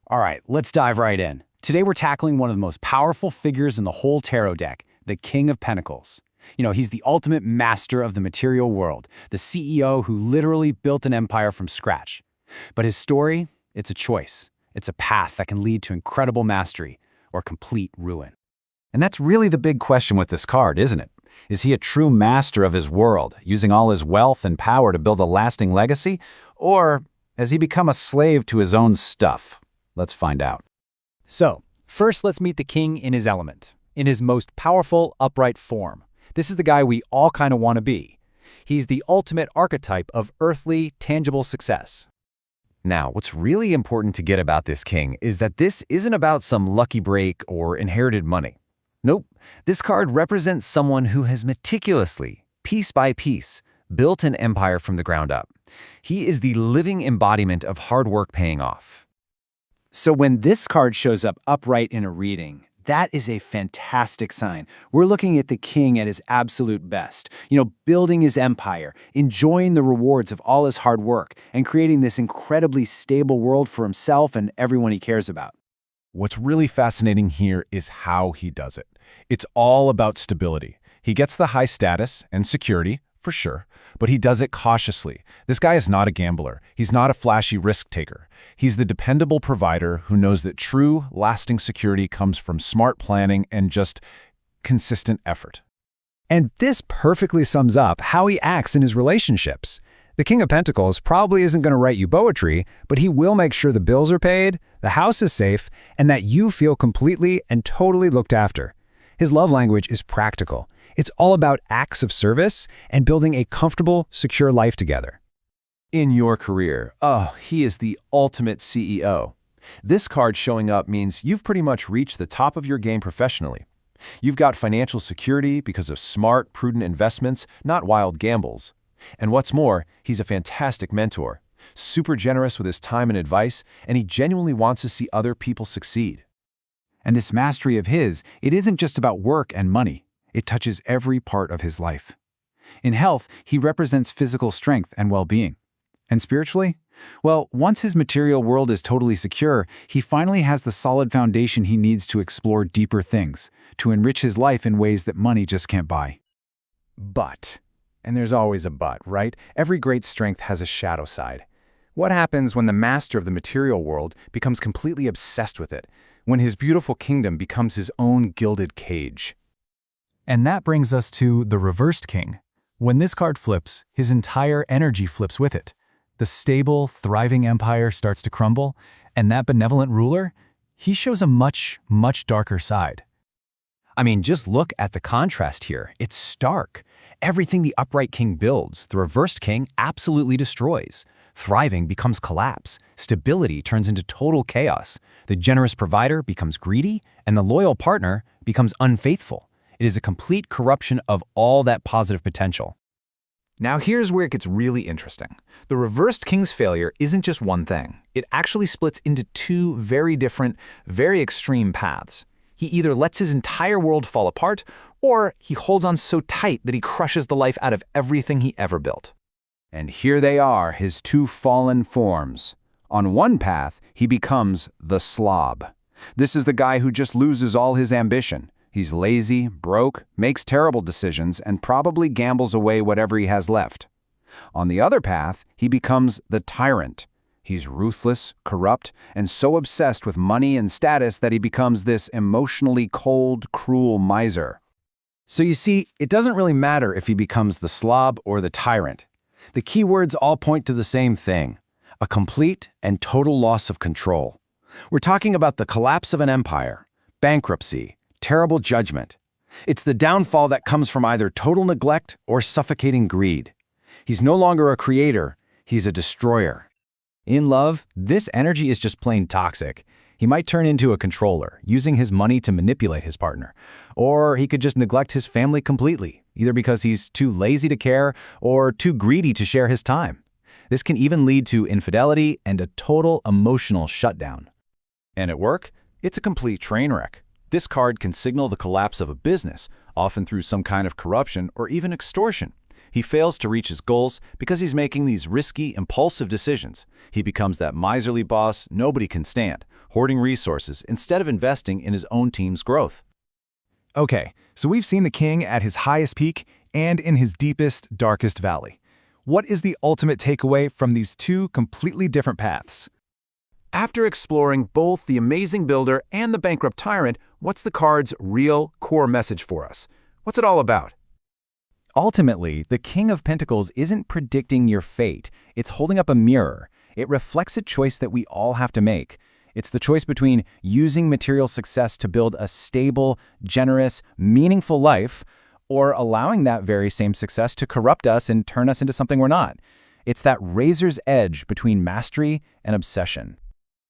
All right, let's dive right in. Today we're tackling one of the most powerful figures in the whole tarot deck, the King of Pentacles. He's the ultimate master of the material world, the CEO who literally built an empire from scratch. But his story, it's a choice. It's a path that can lead to incredible mastery or complete ruin. And that's really the big question with this card, isn't it? Is he a true master of his world, using all his wealth and power to build a lasting legacy? Or has he become a slave to his own stuff? Let's find out. So, first let's meet the king in his element, in his most powerful, upright form. This is the guy we all kind of want to be. He's the ultimate archetype of earthly, tangible success. Now, what's really important to get about this king is that this isn't about some lucky break or inherited money. Nope, this card represents someone who has meticulously, piece by piece, built an empire from the ground up. He is the living embodiment of hard work paying off. So when this card shows up upright in a reading, that is a fantastic sign. We're looking at the king at his absolute best, building his empire, enjoying the rewards of all his hard work, and creating this incredibly stable world for himself and everyone he cares about. What's really fascinating here is how he does it. It's all about stability. He gets the high status and security, for sure, but he does it cautiously. This guy is not a gambler. He's not a flashy risk taker. He's the dependable provider who knows that true, lasting security comes from smart planning and just consistent effort. And this perfectly sums up how he acts in his relationships. The King of Pentacles probably isn't going to write you poetry, but he will make sure the bills are paid, the house is safe, and that you feel completely and totally looked after. His love language is practical. It's all about acts of service and building a comfortable, secure life together. In your career, he is the ultimate CEO. This card showing up means you've pretty much reached the top of your game professionally. You've got financial security because of smart, prudent investments, not wild gambles. And what's more, he's a fantastic mentor, super generous with his time and advice, and he genuinely wants to see other people succeed. And this mastery of his, it isn't just about work and money. It touches every part of his life. In health, he represents physical strength and well-being. And spiritually? Well, once his material world is totally secure, he finally has the solid foundation he needs to explore deeper things, to enrich his life in ways that money just can't buy. But, and there's always a but, right? Every great strength has a shadow side. What happens when the master of the material world becomes completely obsessed with it, when his beautiful kingdom becomes his own gilded cage? And that brings us to the reversed king. When this card flips, his entire energy flips with it. The stable, thriving empire starts to crumble, and that benevolent ruler, he shows a much, much darker side. I mean, just look at the contrast here. It's stark. Everything the upright king builds, the reversed king absolutely destroys. Thriving becomes collapse. Stability turns into total chaos. The generous provider becomes greedy, and the loyal partner becomes unfaithful. It is a complete corruption of all that positive potential. Now here's where it gets really interesting. The reversed king's failure isn't just one thing. It actually splits into two very different, very extreme paths. He either lets his entire world fall apart, or he holds on so tight that he crushes the life out of everything he ever built. And here they are, his two fallen forms. On one path, he becomes the slob. This is the guy who just loses all his ambition. He's lazy, broke, makes terrible decisions, and probably gambles away whatever he has left. On the other path, he becomes the tyrant. He's ruthless, corrupt, and so obsessed with money and status that he becomes this emotionally cold, cruel miser. So you see, it doesn't really matter if he becomes the slob or the tyrant. The keywords all point to the same thing: a complete and total loss of control. We're talking about the collapse of an empire, bankruptcy, terrible judgment. It's the downfall that comes from either total neglect or suffocating greed. He's no longer a creator, he's a destroyer. In love, this energy is just plain toxic. He might turn into a controller, using his money to manipulate his partner. Or he could just neglect his family completely, either because he's too lazy to care or too greedy to share his time. This can even lead to infidelity and a total emotional shutdown. And at work, it's a complete train wreck. This card can signal the collapse of a business, often through some kind of corruption or even extortion. He fails to reach his goals because he's making these risky, impulsive decisions. He becomes that miserly boss nobody can stand, hoarding resources instead of investing in his own team's growth. Okay, so we've seen the king at his highest peak and in his deepest, darkest valley. What is the ultimate takeaway from these two completely different paths? After exploring both the amazing builder and the bankrupt tyrant, what's the card's real core message for us? What's it all about? Ultimately, the King of Pentacles isn't predicting your fate. It's holding up a mirror. It reflects a choice that we all have to make. It's the choice between using material success to build a stable, generous, meaningful life, or allowing that very same success to corrupt us and turn us into something we're not. It's that razor's edge between mastery and obsession.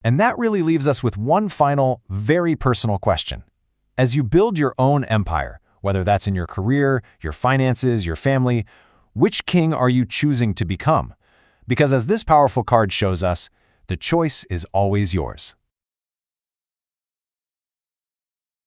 And that really leaves us with one final, very personal question. As you build your own empire, whether that's in your career, your finances, your family, which king are you choosing to become? Because as this powerful card shows us, the choice is always yours.